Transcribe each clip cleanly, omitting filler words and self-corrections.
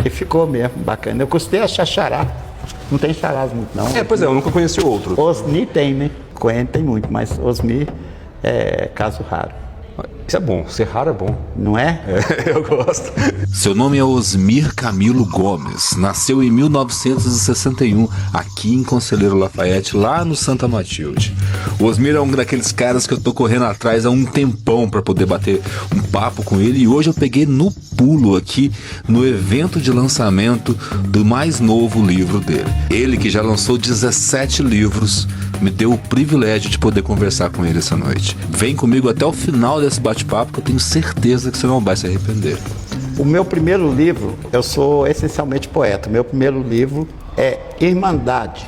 E ficou mesmo, bacana. Eu custei achar xará. Não tem charás muito, não. Pois é, eu nunca conheci outro. Osni tem, né? Coen tem muito, mas Osni é caso raro. Isso é bom, ser raro é bom. Não é? Eu gosto. Seu nome é Osmir Camilo Gomes. Nasceu em 1961, aqui em Conselheiro Lafayette, lá no Santa Matilde. O Osmir é um daqueles caras que eu tô correndo atrás há um tempão para poder bater um papo com ele. E hoje eu peguei no pulo aqui no evento de lançamento do mais novo livro dele. Ele, que já lançou 17 livros, me deu o privilégio de poder conversar com ele essa noite. Vem comigo até o final desse bate-papo, que eu tenho certeza que você não vai se arrepender. O meu primeiro livro, eu sou essencialmente poeta. Meu primeiro livro é Irmandade,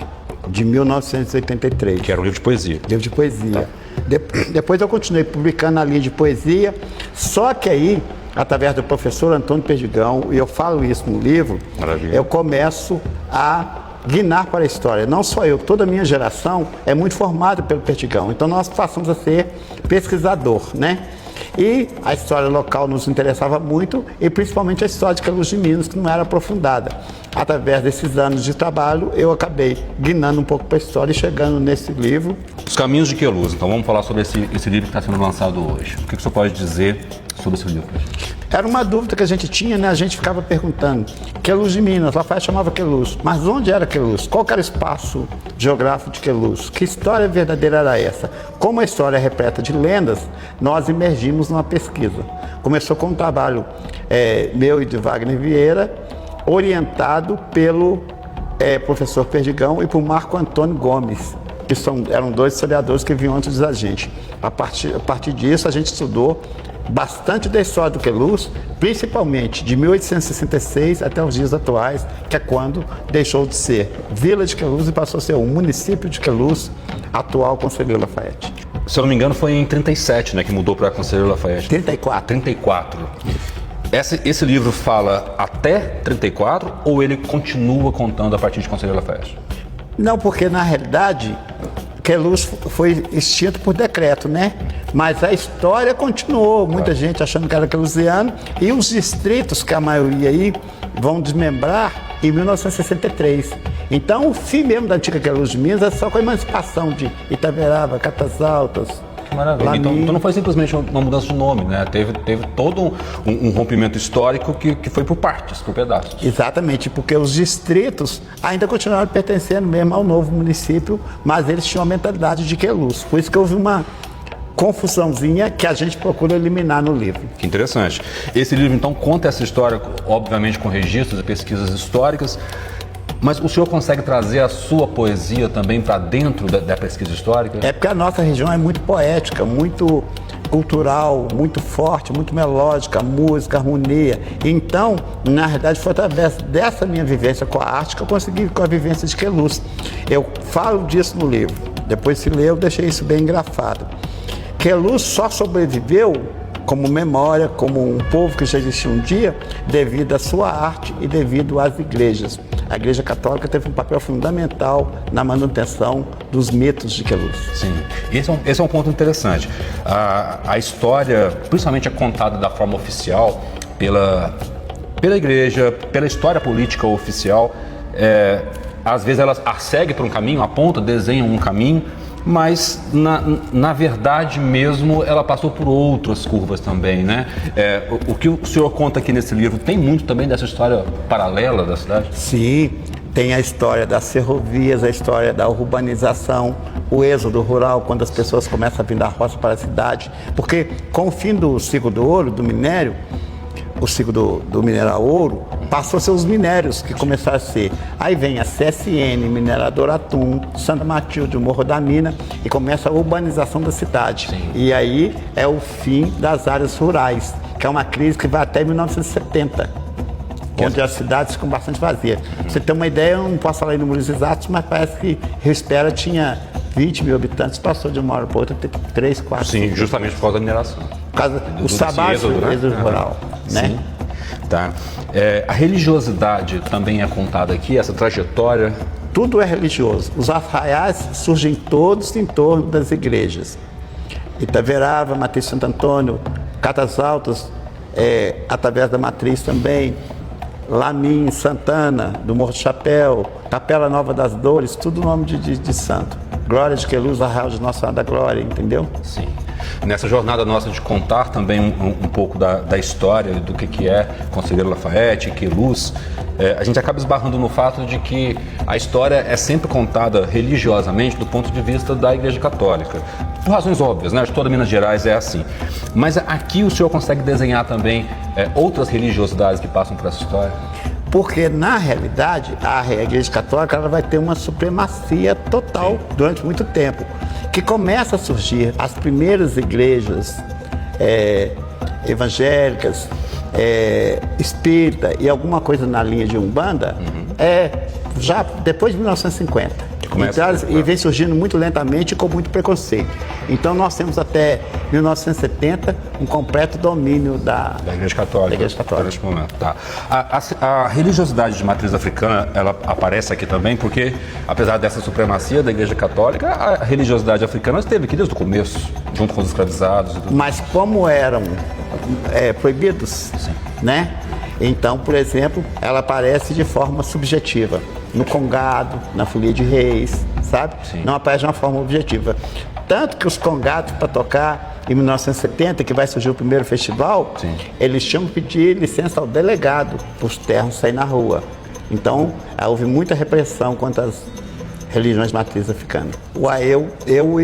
de 1983. Que era um livro de poesia. Livro de poesia. Depois eu continuei publicando a linha de poesia, só que aí, através do professor Antônio Perdigão, e eu falo isso no livro, Maravilha. eu começo a guinar para a história. Não só eu, toda a minha geração é muito formada pelo Perdigão. Então nós passamos a ser pesquisador, né? E a história local nos interessava muito, e principalmente a história de Queluz de Minas, que não era aprofundada. Através desses anos de trabalho, eu acabei guinando um pouco para a história e chegando nesse livro. Os Caminhos de Queluz. Então vamos falar sobre esse livro que está sendo lançado hoje. O que o senhor pode dizer sobre esse livro? Era uma dúvida que a gente tinha, né? A gente ficava perguntando. Queluz de Minas, Lafayette chamava Queluz. Mas onde era Queluz? Qual era o espaço geográfico de Queluz? Que história verdadeira era essa? Como a história é repleta de lendas, nós emergimos numa pesquisa. Começou com um trabalho meu e de Wagner Vieira, orientado pelo professor Perdigão e por Marco Antônio Gomes, que eram dois historiadores que vinham antes da gente. A partir disso, a gente estudou bastante da história do Queluz, principalmente de 1866 até os dias atuais, que é quando deixou de ser Vila de Queluz e passou a ser o município de Queluz, atual Conselheiro Lafayette. Se eu não me engano, foi em 37, né, que mudou para Conselheiro Lafayette. 34. 34. Esse livro fala até 34 ou ele continua contando a partir de Conselheiro Lafayette? Não, porque na realidade Queluz foi extinto por decreto, né? Mas a história continuou, muita gente achando que era queluziano, e os distritos, que a maioria aí, vão desmembrar em 1963. Então, o fim mesmo da antiga Queluz de Minas é só com a emancipação de Itaverava, Catas Altas. Maravilha. Então não foi simplesmente uma mudança de nome, né? Teve todo um rompimento histórico que foi por partes, por pedaços. Exatamente, porque os distritos ainda continuaram pertencendo mesmo ao novo município, mas eles tinham a mentalidade de Queluz. Por isso que houve uma confusãozinha que a gente procura eliminar no livro. Que interessante. Esse livro, então, conta essa história, obviamente, com registros e pesquisas históricas, mas o senhor consegue trazer a sua poesia também para dentro da pesquisa histórica? É porque a nossa região é muito poética, muito cultural, muito forte, muito melódica, música, harmonia. Então, na verdade, foi através dessa minha vivência com a arte que eu consegui com a vivência de Queluz. Eu falo disso no livro. Depois, se ler, eu deixei isso bem engrafado. Queluz só sobreviveu como memória, como um povo que já existia um dia, devido à sua arte e devido às igrejas. A Igreja Católica teve um papel fundamental na manutenção dos mitos de Queluz. Sim, esse é um ponto interessante. A história, principalmente é contada da forma oficial, pela igreja, pela história política oficial. Às vezes ela segue por um caminho, aponta, desenha um caminho, mas na verdade mesmo ela passou por outras curvas também, né? O que o senhor conta aqui nesse livro tem muito também dessa história paralela da cidade? Sim, tem a história das ferrovias, a história da urbanização, o êxodo rural, quando as pessoas começam a vir da roça para a cidade, porque com o fim do ciclo do ouro, do minério, o ciclo do mineral ouro, passou a ser os minérios que começaram a ser. Aí vem a CSN, Minerador Atum, Santa Matilde, o Morro da Mina, e começa a urbanização da cidade. Sim. E aí é o fim das áreas rurais, que é uma crise que vai até 1970, onde as cidades ficam bastante vazias. Pra você ter uma ideia, eu não posso falar em números exatos, mas parece que Rio Espera tinha 20 mil habitantes, passou de uma hora para outra, tem 3, 4. Sim, justamente por causa da mineração. Por causa dos trabalhos do êxodo rural, né? Sim. Tá. A religiosidade também é contada aqui, essa trajetória? Tudo é religioso. Os arraiais surgem todos em torno das igrejas. Itaverava, Matriz Santo Antônio, Catas Altas, através da Matriz também, Lamin, Santana, do Morro do Chapéu, Capela Nova das Dores, tudo nome de santo. Glória de Queluz, Arraial de Nossa Senhora da Glória, entendeu? Sim. Nessa jornada nossa de contar também um pouco da história, do que é Conselheiro Lafayette, Queluz, a gente acaba esbarrando no fato de que a história é sempre contada religiosamente do ponto de vista da Igreja Católica. Por razões óbvias, né? De toda Minas Gerais é assim. Mas aqui o senhor consegue desenhar também outras religiosidades que passam por essa história? Porque, na realidade, a Igreja Católica ela vai ter uma supremacia total durante muito tempo. Que começa a surgir as primeiras igrejas evangélicas, espírita e alguma coisa na linha de Umbanda, já depois de 1950. E vem surgindo muito lentamente e com muito preconceito. Então nós temos até 1970 um completo domínio da Igreja Católica. Da Igreja Católica. Neste momento, tá. A religiosidade de matriz africana, ela aparece aqui também porque, apesar dessa supremacia da Igreja Católica, a religiosidade africana esteve aqui desde o começo, junto com os escravizados. Mas como eram proibidos, né? Então, por exemplo, ela aparece de forma subjetiva. No congado, na folia de reis, sabe? Sim. Não aparece de uma forma objetiva. Tanto que os congados, para tocar em 1970, que vai surgir o primeiro festival, sim, eles tinham que pedir licença ao delegado para os ternos saírem na rua. Então, houve muita repressão contra as religiões matrizes africanas.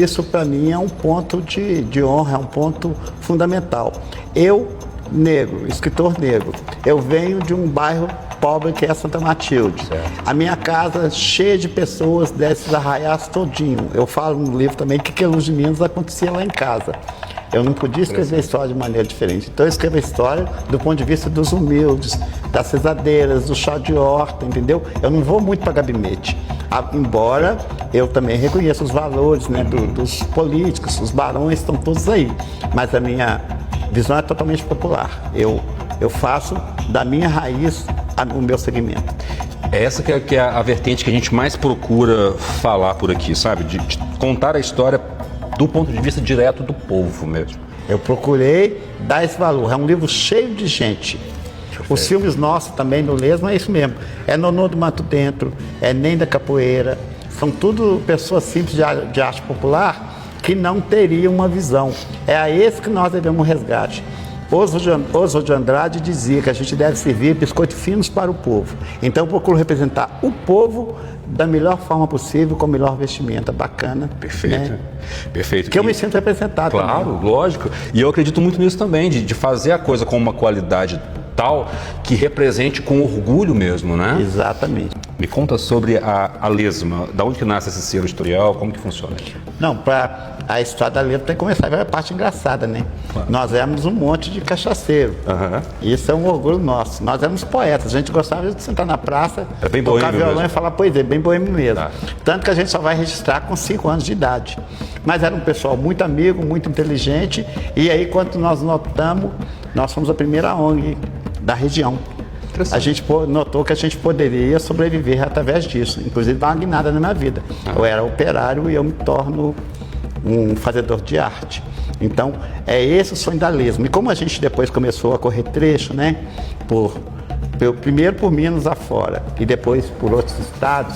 Isso para mim é um ponto de honra, é um ponto fundamental. Eu, negro, escritor negro, eu venho de um bairro pobre que é Santa Matilde. Certo. A minha casa cheia de pessoas desses arraiais todinho. Eu falo no livro também que Queluz de Minas acontecia lá em casa. Eu não podia escrever a história de maneira diferente. Então eu escrevo a história do ponto de vista dos humildes, das cesadeiras, do chá de horta, entendeu? Eu não vou muito para gabinete. Embora eu também reconheça os valores, né, dos políticos, os barões estão todos aí. Mas a minha visão é totalmente popular. Eu faço da minha raiz o meu segmento. Essa que é a vertente que a gente mais procura falar por aqui, sabe? De contar a história do ponto de vista direto do povo mesmo. Eu procurei dar esse valor. É um livro cheio de gente. Os filmes nossos também no Lesma é isso mesmo. É Nonô do Mato Dentro, é Nem da Capoeira. São tudo pessoas simples de arte popular que não teriam uma visão. É a esse que nós devemos resgate. Oswald de Andrade dizia que a gente deve servir biscoitos finos para o povo. Então eu procuro representar o povo da melhor forma possível, com a melhor vestimenta bacana. Perfeito, né? Perfeito. Que eu me sinto representado. Claro, também. Lógico. E eu acredito muito nisso também, de fazer a coisa com uma qualidade tal que represente com orgulho mesmo, né? Exatamente. Me conta sobre a Lesma. Da onde que nasce esse selo editorial? Como que funciona? Não, para a história da Lesma tem que começar a parte engraçada, né? Claro. Nós éramos um monte de cachaceiro. Uhum. Isso é um orgulho nosso. Nós éramos poetas. A gente gostava de sentar na praça, tocar violão mesmo. E falar poesia, bem boêmio mesmo. Tá. Tanto que a gente só vai registrar com 5 anos de idade. Mas era um pessoal muito amigo, muito inteligente. E aí, quando nós notamos, nós fomos a primeira ONG da região. A gente notou que a gente poderia sobreviver através disso. Inclusive, dá uma guinada na minha vida. Eu era operário e eu me torno um fazedor de arte. Então, é esse o sonho da Lesma. E como a gente depois começou a correr trecho, né? Primeiro por Minas afora e depois por outros estados,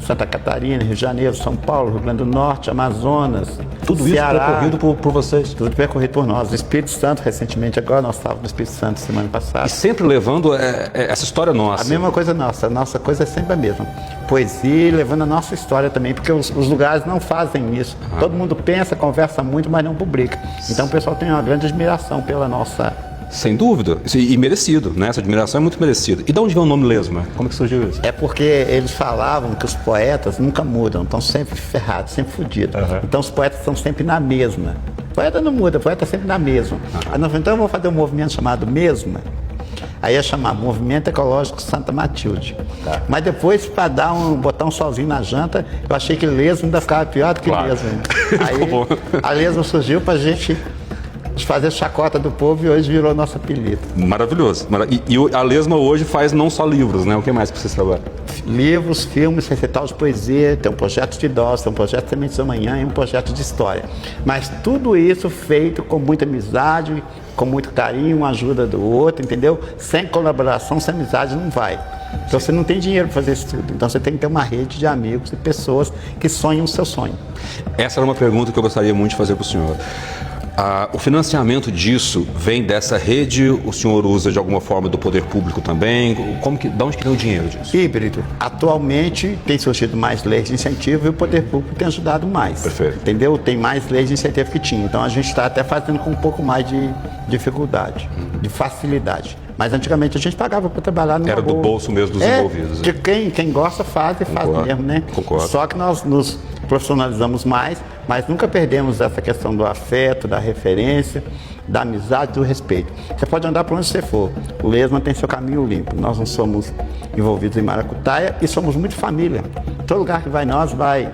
Santa Catarina, Rio de Janeiro, São Paulo, Rio Grande do Norte, Amazonas, tudo Ceará, isso percorrido por vocês? Tudo percorrido por nós. O Espírito Santo, recentemente, agora nós estávamos no Espírito Santo semana passada. E sempre levando essa história nossa. A mesma coisa nossa. A nossa coisa é sempre a mesma. Poesia, levando a nossa história também, porque os lugares não fazem isso. Uhum. Todo mundo pensa, conversa muito, mas não publica. Então o pessoal tem uma grande admiração pela nossa... Sem dúvida, e merecido, né? Essa admiração é muito merecida. E de onde vem o nome Lesma? Como que surgiu isso? É porque eles falavam que os poetas nunca mudam, estão sempre ferrados, sempre fodidos. Uhum. Então os poetas estão sempre na mesma. O poeta não muda, o poeta é sempre na mesma. Uhum. Aí nós falamos, então eu vou fazer um movimento chamado Mesma. Aí ia chamar Movimento Ecológico Santa Matilde. Tá. Mas depois, para botar um solzinho na janta, eu achei que Lesma ainda ficava pior do que Lesma. Aí a Lesma surgiu para a gente de fazer chacota do povo e hoje virou nosso apelido. Maravilhoso. E a Lesma hoje faz não só livros, né? O que mais que vocês trabalham? Livros, filmes, recital de poesia, tem um projeto de idosos, tem um projeto de Sementes da Manhã e um projeto de história. Mas tudo isso feito com muita amizade, com muito carinho, uma ajuda do outro, entendeu? Sem colaboração, sem amizade não vai. Então você não tem dinheiro para fazer isso tudo. Então você tem que ter uma rede de amigos e pessoas que sonham o seu sonho. Essa era uma pergunta que eu gostaria muito de fazer para o senhor. O financiamento disso vem dessa rede? O senhor usa de alguma forma do poder público também? De onde que vem o dinheiro disso? Híbrido. Atualmente tem surgido mais leis de incentivo e o poder público tem ajudado mais. Perfeito. Entendeu? Tem mais leis de incentivo que tinha. Então a gente está até fazendo com um pouco mais de dificuldade, de facilidade. Mas antigamente a gente pagava para trabalhar no Era do bolso mesmo dos envolvidos. De quem gosta faz e faz mesmo, né? Concordo. Só que nós nos profissionalizamos mais, mas nunca perdemos essa questão do afeto, da referência, da amizade, do respeito. Você pode andar por onde você for. O Lesma tem seu caminho limpo. Nós não somos envolvidos em maracutaia e somos muito família. Todo lugar que vai nós, vai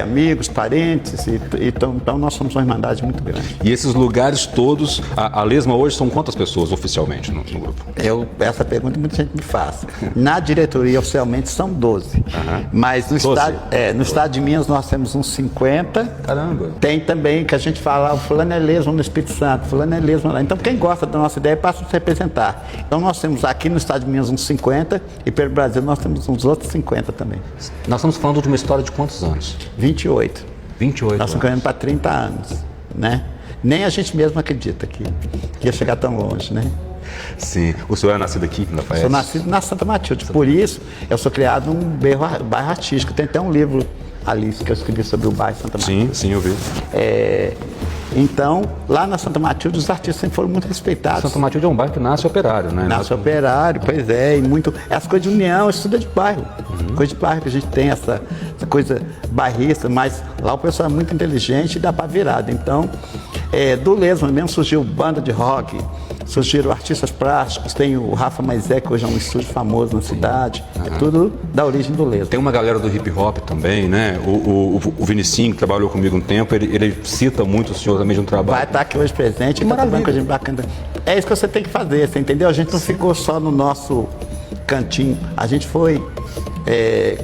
amigos, parentes, então nós somos uma irmandade muito grande. E esses lugares todos, a Lesma hoje são quantas pessoas oficialmente no grupo? Essa pergunta muita gente me faz. Na diretoria oficialmente são 12, mas no estado de Minas nós temos uns 50. Caramba! Tem também que a gente fala, o fulano é Lesma no Espírito Santo, fulano é Lesma lá. Então quem gosta da nossa ideia passa a se representar. Então nós temos aqui no estado de Minas uns 50 e pelo Brasil nós temos uns outros 50 também. Nós estamos falando de uma história de quantos anos? 28. 28 Nós estamos caminhando para 30 anos, né? Nem a gente mesmo acredita que ia chegar tão longe, né? Sim. O senhor é nascido aqui, na Lafayette? Sou nascido na Santa Matilde, por isso eu sou criado num bairro artístico. Tem até um livro ali que eu escrevi sobre o bairro Santa Matilde. Sim, eu vi. Então, lá na Santa Matilde, os artistas sempre foram muito respeitados. Santa Matilde é um bairro que nasce operário, né? Nasce operário, pois é, e muito. As coisas de união, isso tudo é de bairro. Coisa de bairro que a gente tem, essa coisa bairrista, mas lá o pessoal é muito inteligente e dá para virada. Então, do Lesma mesmo surgiu banda de rock, surgiram artistas plásticos, tem o Rafa Maisé, que hoje é um estúdio famoso na cidade. É tudo da origem do Lesma. Tem uma galera do hip hop também, né? O Vinicinho, que trabalhou comigo um tempo, ele cita muito o senhor também de um trabalho. Vai estar aqui hoje presente, está trabalhando com a gente bacana. É isso que você tem que fazer, você entendeu? A gente não ficou só no nosso cantinho, a gente foi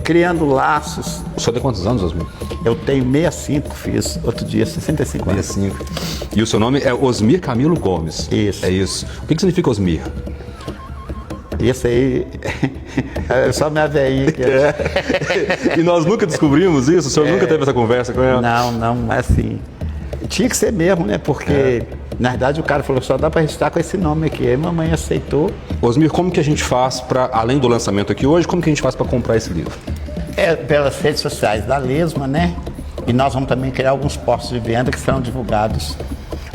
criando laços. O senhor tem quantos anos, Osmir? Eu tenho 65, fiz outro dia, 65 anos. 65. E o seu nome é Osmir Camilo Gomes. Isso. É isso. O que significa Osmir? Isso aí, é só minha velhinha. E nós nunca descobrimos isso? O senhor nunca teve essa conversa com ela? Não, mas assim, tinha que ser mesmo, né? Porque, na verdade, o cara falou, só dá para registrar com esse nome aqui. Aí a mamãe aceitou. Osmir, como que a gente faz para, além do lançamento aqui hoje, como que a gente faz para comprar esse livro? Pelas redes sociais da Lesma, né? E nós vamos também criar alguns postos de venda que serão divulgados.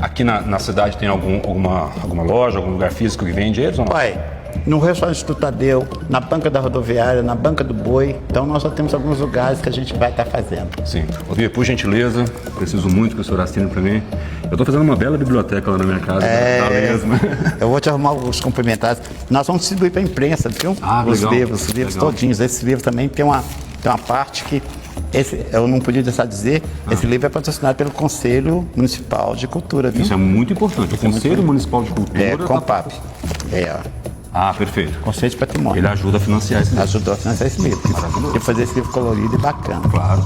Aqui na cidade tem alguma loja, algum lugar físico que vende eles ou não? Olha, no restaurante do Tadeu, na banca da rodoviária, na banca do Boi. Então nós já temos alguns lugares que a gente vai estar fazendo. Sim. Osmir, por gentileza, preciso muito que o senhor assine para mim. Eu estou fazendo uma bela biblioteca lá na minha casa, da Lesma. Eu vou te arrumar os complementares. Nós vamos distribuir para a imprensa, viu? Os livros todinhos. Esse livro também tem uma parte que... eu não podia deixar de dizer, esse livro é patrocinado pelo Conselho Municipal de Cultura, viu? Isso é muito importante. O Conselho Municipal de Cultura... Compap. Perfeito. Conselho de Patrimônio. Ele ajuda a financiar esse livro. Ajudou a financiar esse livro. Maravilhoso. E fazer esse livro colorido e bacana. Claro.